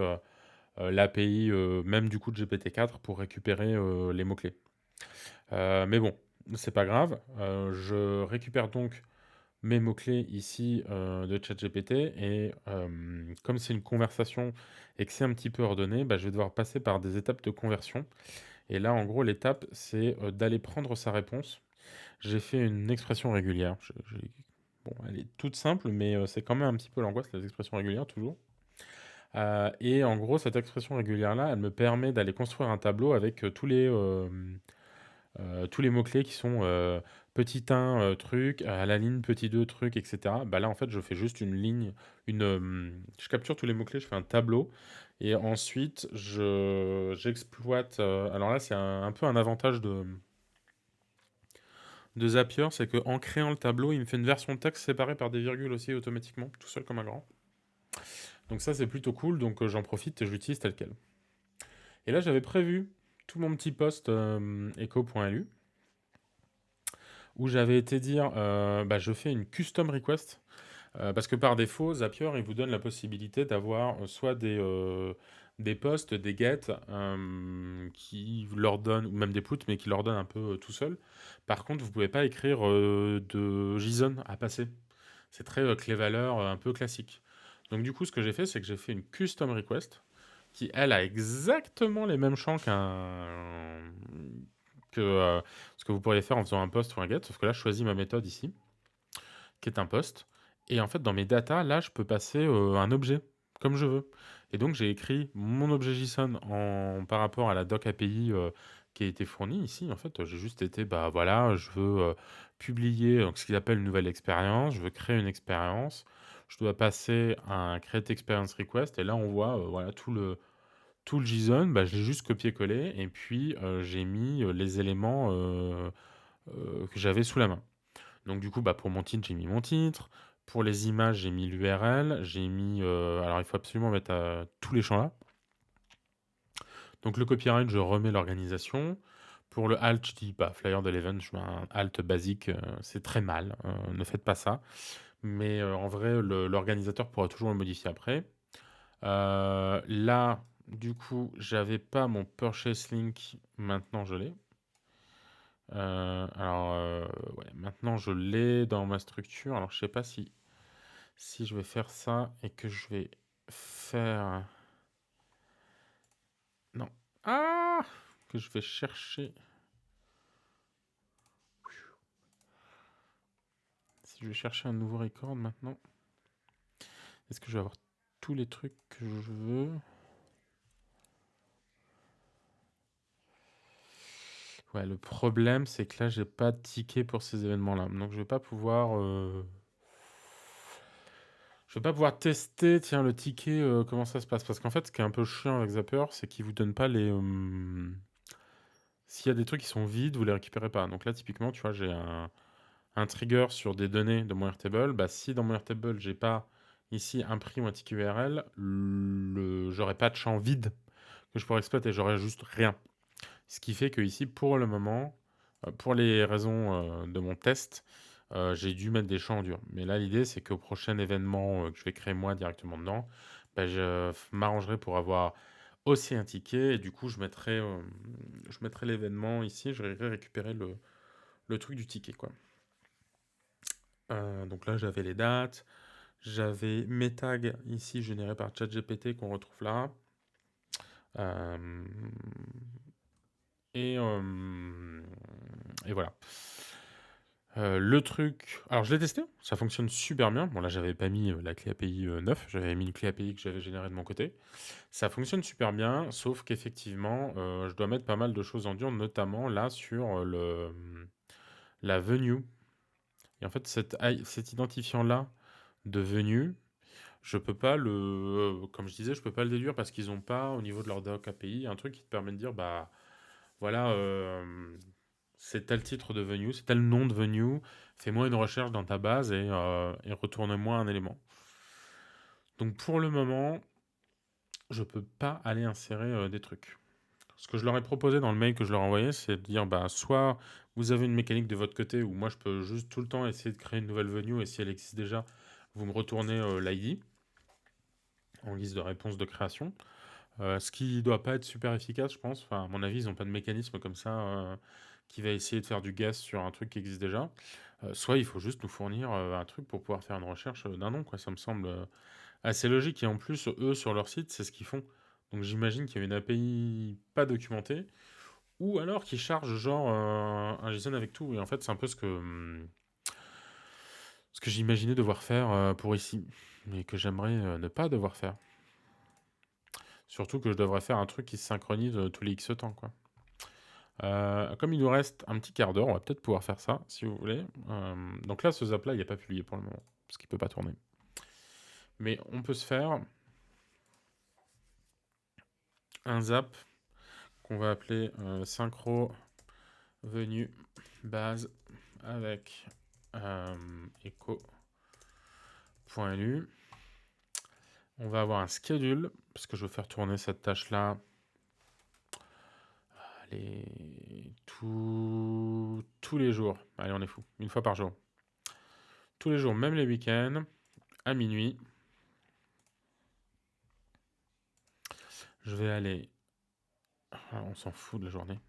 l'API, même du coup de GPT-4, pour récupérer les mots-clés. Mais bon, c'est pas grave. Je récupère donc mes mots-clés ici de ChatGPT et comme c'est une conversation et que c'est un petit peu ordonné, bah, je vais devoir passer par des étapes de conversion. Et là, en gros, l'étape, c'est d'aller prendre sa réponse. J'ai fait une expression régulière. Bon, elle est toute simple, mais c'est quand même un petit peu l'angoisse, les expressions régulières, toujours. Et en gros, cette expression régulière-là, elle me permet d'aller construire un tableau avec tous les mots-clés qui sont petit 1 truc, à la ligne petit 2 truc, etc. Bah là, en fait, je fais juste une ligne, je capture tous les mots-clés, je fais un tableau. Et ensuite, j'exploite. Alors là, c'est un peu un avantage de Zapier, c'est qu'en créant le tableau, il me fait une version de texte séparée par des virgules aussi automatiquement, tout seul comme un grand. Donc ça, c'est plutôt cool, donc j'en profite et je l'utilise tel quel. Et là, j'avais prévu tout mon petit post echo.lu où j'avais été dire bah, je fais une custom request parce que par défaut, Zapier il vous donne la possibilité d'avoir soit des posts, des get qui leur donnent, ou même des puts, mais qui leur donnent un peu tout seul. Par contre, vous pouvez pas écrire de JSON à passer. C'est très clé valeur un peu classique. Donc du coup, ce que j'ai fait, c'est que j'ai fait une custom request qui, elle, a exactement les mêmes champs que ce que vous pourriez faire en faisant un post ou un get, sauf que là, je choisis ma méthode ici, qui est un post. Et en fait, dans mes datas, là, je peux passer un objet comme je veux. Et donc, j'ai écrit mon objet JSON par rapport à la doc API qui a été fournie ici. En fait, j'ai juste été, bah voilà, je veux publier donc, ce qu'il appelle une nouvelle expérience. Je veux créer une expérience. Je dois passer un create experience request. Et là, on voit voilà, tout le JSON. Bah, je l'ai juste copié-collé. Et puis, j'ai mis les éléments que j'avais sous la main. Donc du coup, bah, pour mon titre, j'ai mis mon titre. Pour les images, j'ai mis l'URL. J'ai mis... alors, il faut absolument mettre tous les champs là. Donc le copyright, je remets l'organisation. Pour le alt, je dis bah, flyer de l'event, je mets un alt basique. C'est très mal. Ne faites pas ça. Mais en vrai, l'organisateur pourra toujours le modifier après. Là, du coup, j'avais pas mon purchase link. Maintenant, je l'ai. Ouais, maintenant je l'ai dans ma structure. Alors, je sais pas si je vais faire ça et que je vais faire... Non. Ah! Que je vais chercher. Si je vais chercher un nouveau record maintenant, est-ce que je vais avoir tous les trucs que je veux? Ouais, le problème, c'est que là, j'ai pas de ticket pour ces événements-là. Donc, je vais pas pouvoir... Je vais pas pouvoir tester, tiens, le ticket, comment ça se passe. Parce qu'en fait, ce qui est un peu chiant avec Zapper, c'est qu'il vous donne pas les... S'il y a des trucs qui sont vides, vous les récupérez pas. Donc là, typiquement, tu vois, j'ai un trigger sur des données de mon Airtable. Bah, si dans mon Airtable, j'ai pas ici un prix ou un ticket URL, j'aurai pas de champ vide que je pourrais exploiter. J'aurai juste rien. Ce qui fait que ici, pour le moment, pour les raisons de mon test, j'ai dû mettre des champs en dur. Mais là, l'idée, c'est qu'au prochain événement que je vais créer moi directement dedans, bah, je m'arrangerai pour avoir aussi un ticket. Et du coup, je mettrai l'événement ici. Je vais récupérer le truc du ticket, quoi. Donc là, j'avais les dates. J'avais mes tags ici générés par ChatGPT qu'on retrouve là. Euh, et, euh, et voilà. Le truc, alors je l'ai testé, ça fonctionne super bien. Bon là j'avais pas mis la clé API 9, j'avais mis une clé API que j'avais générée de mon côté. Ça fonctionne super bien, sauf qu'effectivement je dois mettre pas mal de choses en dur, notamment là sur la venue. Et en fait cet identifiant là de venue, je peux pas comme je disais, je peux pas le déduire parce qu'ils ont pas au niveau de leur doc API un truc qui te permet de dire bah voilà, c'est tel titre de venue, c'est tel nom de venue, fais-moi une recherche dans ta base et retourne-moi un élément. Donc pour le moment, je peux pas aller insérer des trucs. Ce que je leur ai proposé dans le mail que je leur ai envoyé, c'est de dire bah soit vous avez une mécanique de votre côté où moi je peux juste tout le temps essayer de créer une nouvelle venue et si elle existe déjà, vous me retournez l'ID en guise de réponse de création. Ce qui doit pas être super efficace, je pense. Enfin, à mon avis, ils n'ont pas de mécanisme comme ça qui va essayer de faire du guess sur un truc qui existe déjà. Soit il faut juste nous fournir un truc pour pouvoir faire une recherche d'un nom, quoi. Ça me semble assez logique. Et en plus, eux, sur leur site, c'est ce qu'ils font. Donc j'imagine qu'il y a une API pas documentée, ou alors qu'ils chargent genre un JSON avec tout. Et en fait, c'est un peu ce que j'imaginais devoir faire pour ici, mais que j'aimerais ne pas devoir faire. Surtout que je devrais faire un truc qui se synchronise tous les X temps, quoi. Comme il nous reste un petit quart d'heure, on va peut-être pouvoir faire ça, si vous voulez. Donc là, ce zap-là, il n'est pas publié pour le moment, parce qu'il ne peut pas tourner. Mais on peut se faire un zap qu'on va appeler synchro venue base avec echo.lu. On va avoir un schedule, parce que je veux faire tourner cette tâche-là. Allez, tous les jours. Allez, on est fou. Une fois par jour. Tous les jours, même les week-ends, à minuit. Je vais aller... on s'en fout de la journée.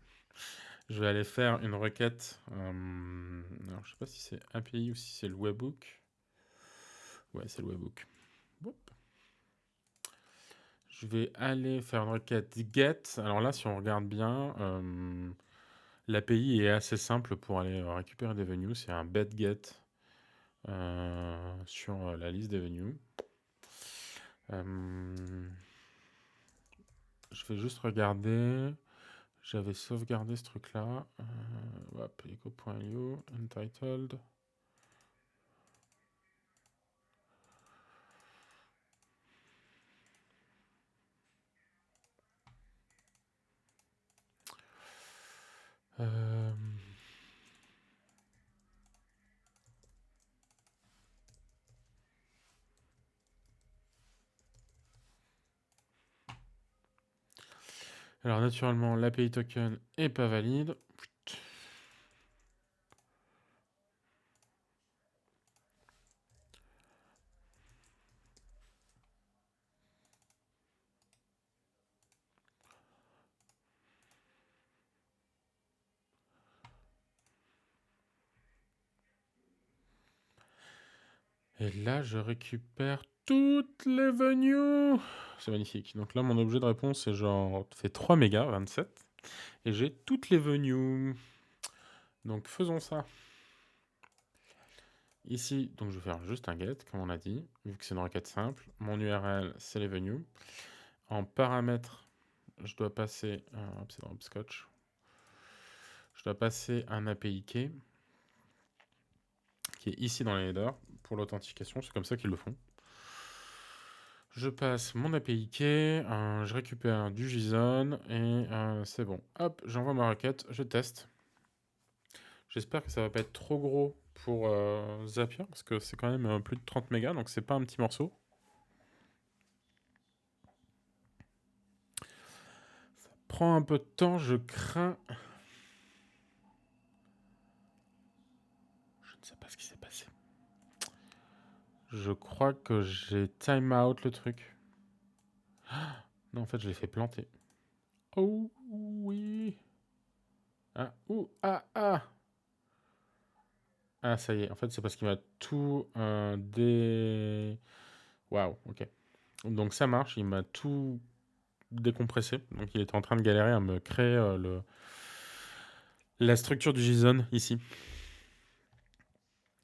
Je vais aller faire une requête. Alors, je sais pas si c'est API ou si c'est le webhook. Ouais, c'est le webhook. Hop. Je vais aller faire une requête get. Alors là, si on regarde bien, l'API est assez simple pour aller récupérer des venues. C'est un bet get sur la liste des venues. Je vais juste regarder. J'avais sauvegardé ce truc-là. Hop, echo.io, untitled. Alors naturellement, l'API token est pas valide. Et là, je récupère toutes les venues. C'est magnifique. Donc là, mon objet de réponse, c'est genre, fait 3 mégas, 27. Et j'ai toutes les venues. Donc faisons ça. Ici, donc je vais faire juste un get, comme on a dit, vu que c'est une requête simple. Mon URL, c'est les venues. En paramètres, je dois passer, c'est dans Hopscotch. Je dois passer un API key, qui est ici dans les headers, pour l'authentification. C'est comme ça qu'ils le font. Je passe mon API key, je récupère du JSON et c'est bon. Hop, j'envoie ma requête, je teste. J'espère que ça va pas être trop gros pour Zapier, parce que c'est quand même plus de 30 mégas, donc c'est pas un petit morceau. Ça prend un peu de temps, je crains. Je ne sais pas ce qui s'est passé. Je crois que j'ai time out le truc. Non, en fait, je l'ai fait planter. Oh oui. Ah, ouh, ah, ah. Ah, ça y est. En fait, c'est parce qu'il m'a tout Waouh, ok. Donc ça marche, il m'a tout décompressé. Donc il était en train de galérer à me créer la structure du JSON ici.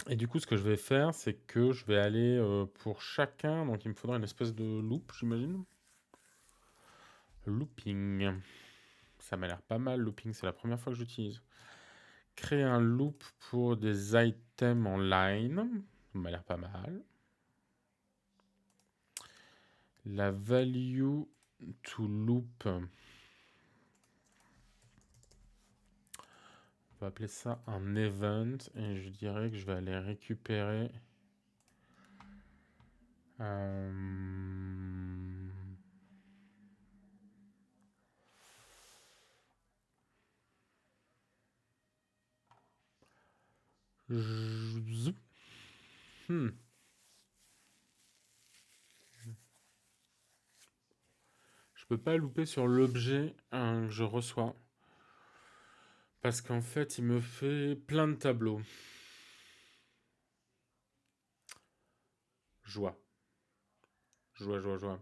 Et du coup, ce que je vais faire, c'est que je vais aller pour chacun. Donc il me faudra une espèce de loop, j'imagine. Looping. Ça m'a l'air pas mal, looping, c'est la première fois que j'utilise. Créer un loop pour des items en line. Ça m'a l'air pas mal. La value to loop. On va appeler ça un event. Et je dirais que je vais aller récupérer... Je peux pas louper sur l'objet que je reçois. Parce qu'en fait, il me fait plein de tableaux. Joie. Joie, joie, joie.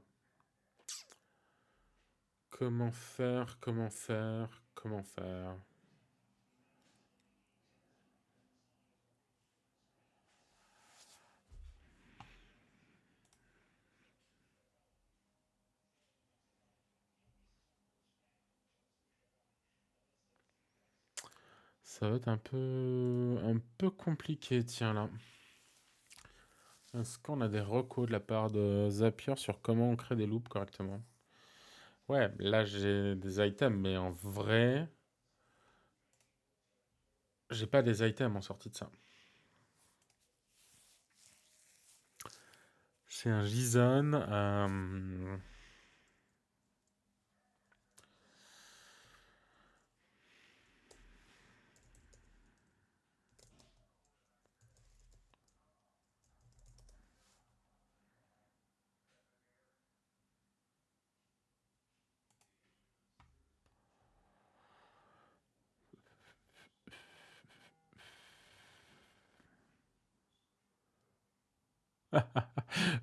Comment faire, comment faire, comment faire. Ça va être un peu compliqué, tiens là. Est-ce qu'on a des recos de la part de Zapier sur comment on crée des loops correctement? Ouais, là j'ai des items, mais en vrai, j'ai pas des items en sortie de ça. C'est un JSON.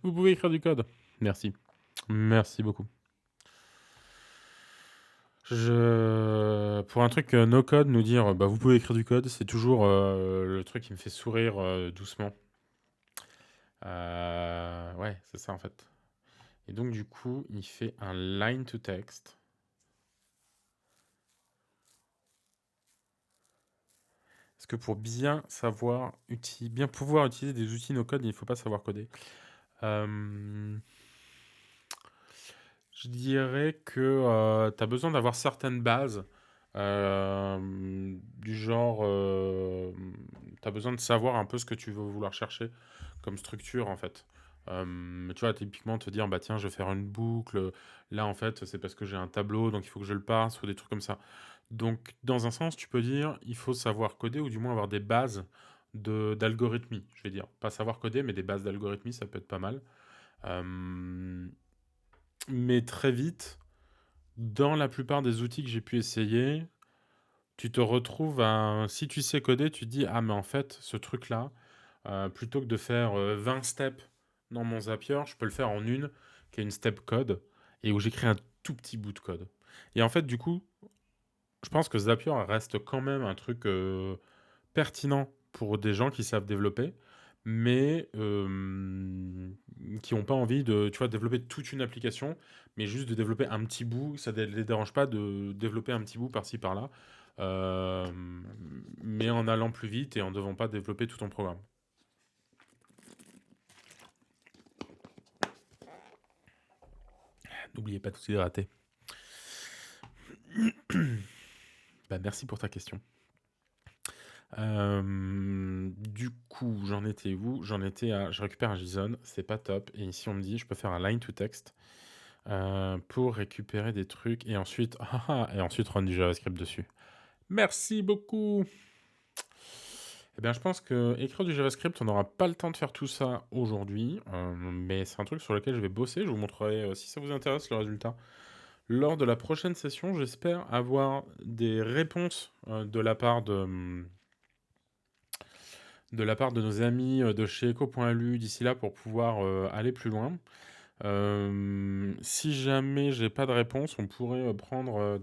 Vous pouvez écrire du code. Merci. Merci beaucoup. Pour un truc no code, nous dire bah, vous pouvez écrire du code, c'est toujours le truc qui me fait sourire doucement. Ouais, c'est ça en fait. Et donc du coup, il fait un line to text. Parce que pour bien pouvoir utiliser des outils no code, il ne faut pas savoir coder. Je dirais que tu as besoin d'avoir certaines bases, du genre, tu as besoin de savoir un peu ce que tu veux vouloir chercher comme structure, en fait. Tu vois, typiquement, te dire, bah tiens, je vais faire une boucle. Là, en fait, c'est parce que j'ai un tableau, donc il faut que je le passe, ou des trucs comme ça. Donc, dans un sens, tu peux dire, il faut savoir coder, ou du moins avoir des bases d'algorithmie, je vais dire. Pas savoir coder, mais des bases d'algorithmie, ça peut être pas mal. Euh, mais très vite, dans la plupart des outils que j'ai pu essayer, tu te retrouves à... Si tu sais coder, tu te dis, ah mais en fait, ce truc-là, plutôt que de faire 20 steps dans mon Zapier, je peux le faire en une, qui est une step code, et où j'écris un tout petit bout de code. Et en fait, du coup, je pense que Zapier reste quand même un truc pertinent pour des gens qui savent développer, mais qui n'ont pas envie de, tu vois, développer toute une application, mais juste de développer un petit bout. Ça ne les dérange pas de développer un petit bout par-ci par-là, euh, mais en allant plus vite et en ne devant pas développer tout ton programme. N'oubliez pas de tout hydrater. Bah, merci pour ta question. Du coup, j'en étais où? J'en étais à... Je récupère un JSON, c'est pas top. Et ici, on me dit, je peux faire un line to text pour récupérer des trucs et ensuite, et ensuite run du JavaScript dessus. Merci beaucoup. Eh bien, je pense que écrire du JavaScript, on n'aura pas le temps de faire tout ça aujourd'hui, mais c'est un truc sur lequel je vais bosser. Je vous montrerai, si ça vous intéresse, le résultat. Lors de la prochaine session, j'espère avoir des réponses de la part de nos amis de chez eco.lu d'ici là pour pouvoir aller plus loin. Si jamais j'ai pas de réponse, on pourrait prendre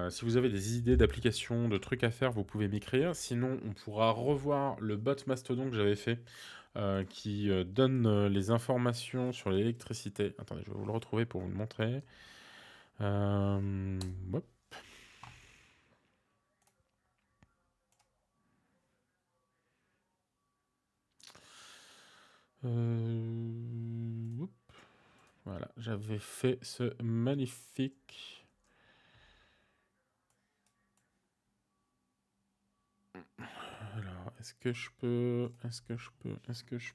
si vous avez des idées d'applications, de trucs à faire, vous pouvez m'écrire. Sinon, on pourra revoir le bot Mastodon que j'avais fait, qui donne les informations sur l'électricité. Attendez, je vais vous le retrouver pour vous le montrer. Hop. Hop. Voilà, j'avais fait ce magnifique... Alors, est-ce que je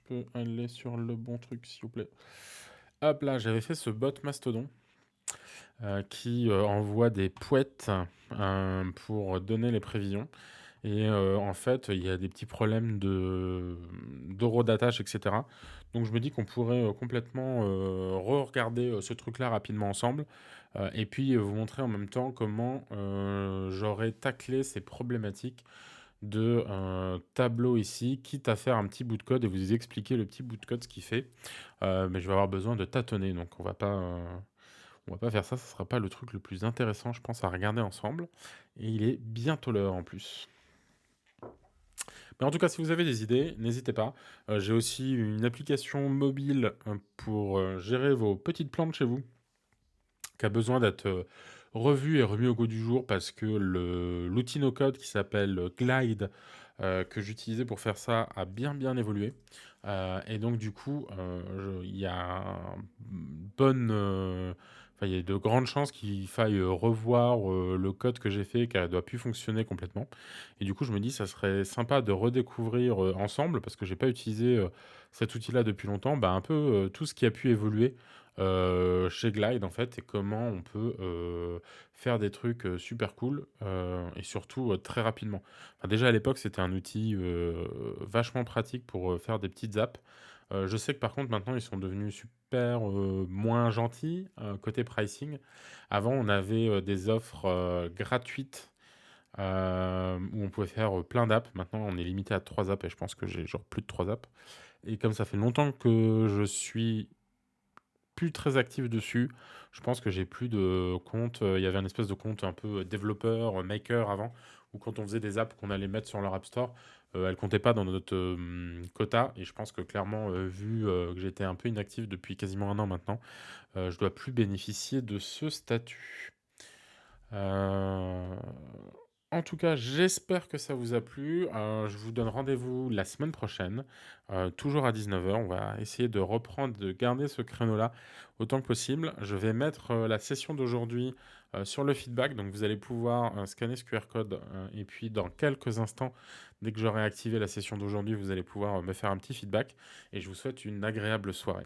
peux aller sur le bon truc, s'il vous plaît? Hop là, j'avais fait ce bot Mastodon qui envoie des pouettes pour donner les prévisions. Et en fait, il y a des petits problèmes d'euros d'attache, etc. Donc je me dis qu'on pourrait complètement re-regarder ce truc-là rapidement ensemble. Et puis vous montrer en même temps comment j'aurais taclé ces problématiques de tableau ici, quitte à faire un petit bout de code et vous expliquer le petit bout de code ce qu'il fait. Mais je vais avoir besoin de tâtonner, donc on va pas faire ça, ce sera pas le truc le plus intéressant, je pense, à regarder ensemble. Et il est bientôt l'heure en plus. Mais en tout cas, si vous avez des idées, n'hésitez pas. J'ai aussi une application mobile pour gérer vos petites plantes chez vous, qui a besoin d'être revu et remis au goût du jour parce que l'outil no-code qui s'appelle Glide, que j'utilisais pour faire ça, a bien évolué. Et donc, du coup, il y a il y a de grandes chances qu'il faille revoir le code que j'ai fait, car il doit plus fonctionner complètement. Et du coup, je me dis, ça serait sympa de redécouvrir ensemble, parce que j'ai pas utilisé cet outil-là depuis longtemps, bah, un peu tout ce qui a pu évoluer chez Glide en fait, et comment on peut faire des trucs super cool et surtout très rapidement. Enfin, déjà à l'époque, c'était un outil vachement pratique pour faire des petites apps. Je sais que par contre maintenant ils sont devenus super moins gentils côté pricing. Avant on avait des offres gratuites où on pouvait faire plein d'apps. Maintenant on est limité à 3 apps et je pense que j'ai genre plus de 3 apps. Et comme ça fait longtemps que je suis plus très actif dessus, je pense que j'ai plus de compte. Il y avait un espèce de compte un peu développeur, maker avant, où quand on faisait des apps qu'on allait mettre sur leur App Store, elles comptaient pas dans notre quota. Et je pense que clairement, vu que j'étais un peu inactif depuis quasiment un an maintenant, je dois plus bénéficier de ce statut. Euh, En tout cas, j'espère que ça vous a plu. Je vous donne rendez-vous la semaine prochaine, toujours à 19 h. On va essayer de reprendre, de garder ce créneau-là autant que possible. Je vais mettre la session d'aujourd'hui sur le feedback, donc vous allez pouvoir scanner ce QR code et puis dans quelques instants, dès que j'aurai activé la session d'aujourd'hui, vous allez pouvoir me faire un petit feedback et je vous souhaite une agréable soirée.